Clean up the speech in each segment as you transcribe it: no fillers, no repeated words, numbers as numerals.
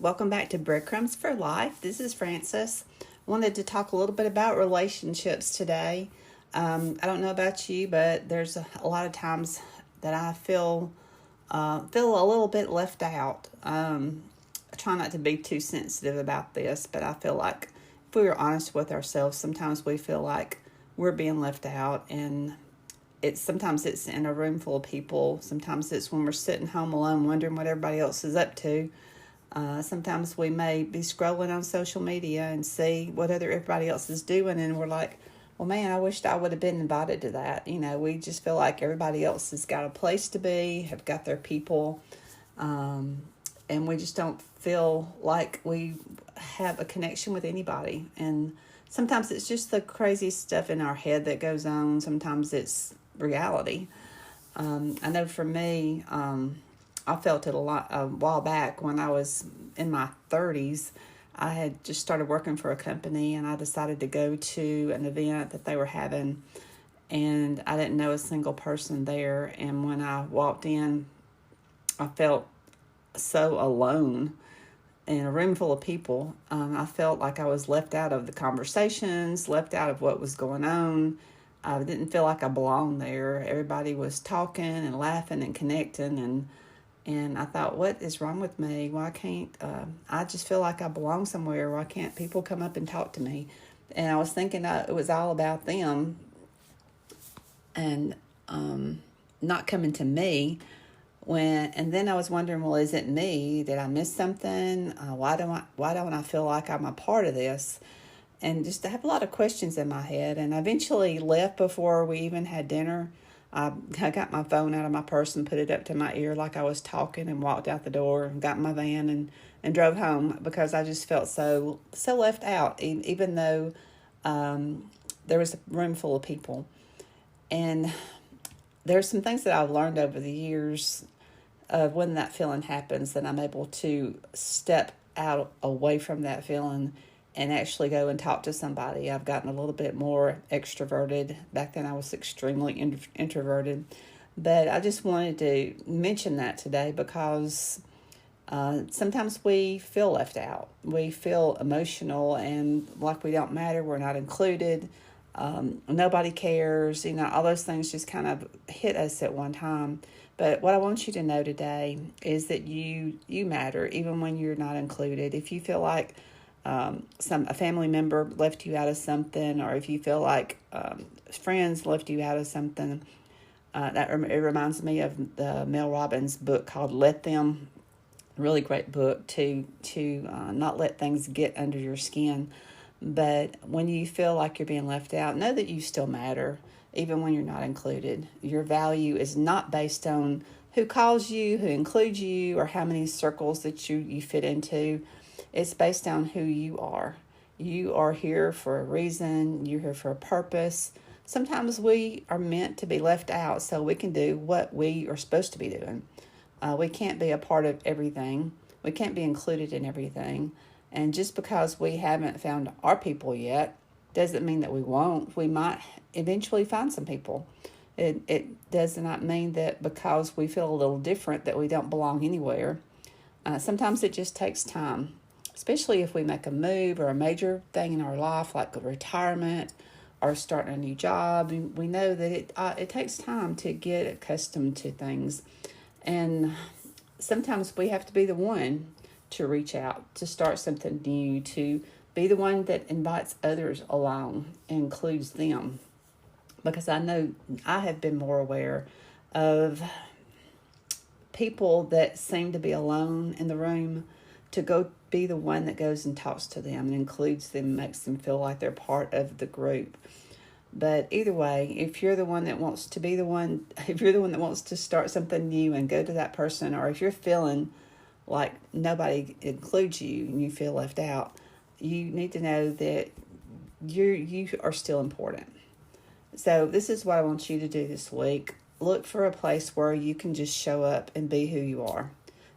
Welcome back to Breadcrumbs for Life. This is Frances. Wanted to talk a little bit about relationships today. I don't know about you, but there's a lot of times that I feel a little bit left out. I try not to be too sensitive about this, but I feel like if we were honest with ourselves, sometimes we feel like we're being left out, and sometimes it's in a room full of people. Sometimes it's when we're sitting home alone wondering what everybody else is up to. Sometimes we may be scrolling on social media and see what everybody else is doing, and we're like, well, man, I wished I would have been invited to that. We just feel like everybody else has got a place to be, have got their people, and we just don't feel like we have a connection with anybody. And sometimes it's just the craziest stuff in our head that goes on. Sometimes it's reality. I know for me, I felt it a while back when I was in my 30s. I had just started working for a company, and I decided to go to an event that they were having, and I didn't know a single person there. And when I walked in, I felt so alone in a room full of people. I felt like I was left out of the conversations, left out of what was going on. I didn't feel like I belonged there. Everybody was talking and laughing and connecting, and I thought, what is wrong with me? Why can't, I just feel like I belong somewhere. Why can't people come up and talk to me? And I was thinking it was all about them and not coming to me. And then I was wondering, well, is it me? Did I miss something? Why don't I feel like I'm a part of this? And just to have a lot of questions in my head. And I eventually left before we even had dinner. I got my phone out of my purse and put it up to my ear like I was talking, and walked out the door and got in my van and drove home, because I just felt so left out, even though there was a room full of people. And there's some things that I've learned over the years of when that feeling happens, that I'm able to step out away from that feeling and actually go and talk to somebody. I've gotten a little bit more extroverted. Back then I was extremely introverted. But I just wanted to mention that today, because sometimes we feel left out. We feel emotional and like we don't matter. We're not included. Nobody cares. All those things just kind of hit us at one time. But what I want you to know today is that you matter, even when you're not included. If you feel like a family member left you out of something, or if you feel like friends left you out of something, it reminds me of the Mel Robbins book called Let Them. Really great book to not let things get under your skin. But when you feel like you're being left out, know that you still matter, even when you're not included. Your value is not based on who calls you, who includes you, or how many circles that you fit into. It's based on who you are. You are here for a reason. You're here for a purpose. Sometimes we are meant to be left out so we can do what we are supposed to be doing. We can't be a part of everything. We can't be included in everything. And just because we haven't found our people yet doesn't mean that we won't. We might eventually find some people. It does not mean that because we feel a little different that we don't belong anywhere. Sometimes it just takes time. Especially if we make a move or a major thing in our life, like a retirement or starting a new job. We know that it takes time to get accustomed to things. And sometimes we have to be the one to reach out, to start something new, to be the one that invites others along and includes them. Because I know I have been more aware of people that seem to be alone in the room, to go be the one that goes and talks to them and includes them, makes them feel like they're part of the group. But either way, if you're the one that wants to be the one, if you're the one that wants to start something new and go to that person, or if you're feeling like nobody includes you and you feel left out, you need to know that you are still important. So this is what I want you to do this week. Look for a place where you can just show up and be who you are.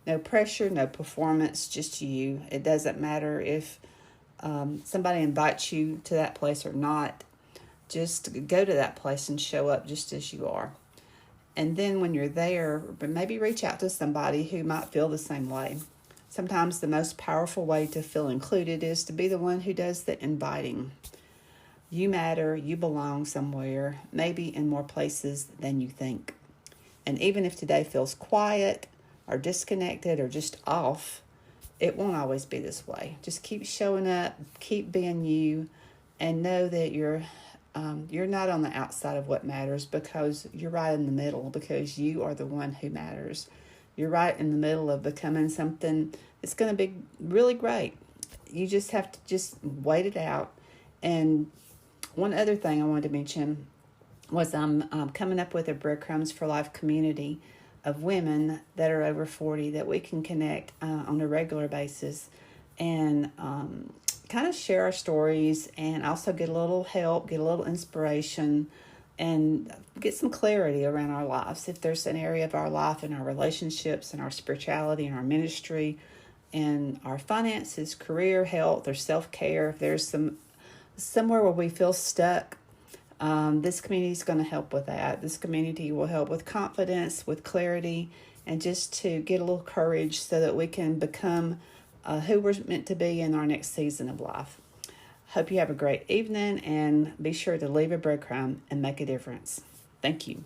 No pressure, no performance, just you. It doesn't matter if somebody invites you to that place or not. Just go to that place and show up just as you are. And then when you're there, maybe reach out to somebody who might feel the same way. Sometimes the most powerful way to feel included is to be the one who does the inviting. You matter, you belong somewhere, maybe in more places than you think. And even if today feels quiet or disconnected or just off, it won't always be this way. Just keep showing up, keep being you, and know that you're not on the outside of what matters, because you're right in the middle, because you are the one who matters. You're right in the middle of becoming something that's going to be really great. You just have to just wait it out. And one other thing I wanted to mention was I'm coming up with a Breadcrumbs for Life community of women that are over 40 that we can connect on a regular basis and kind of share our stories, and also get a little help, get a little inspiration, and get some clarity around our lives. If there's an area of our life and our relationships and our spirituality and our ministry and our finances, career, health, or self-care, if there's somewhere where we feel stuck, this community is going to help with that. This community will help with confidence, with clarity, and just to get a little courage so that we can become who we're meant to be in our next season of life. Hope you have a great evening, and be sure to leave a breadcrumb and make a difference. Thank you.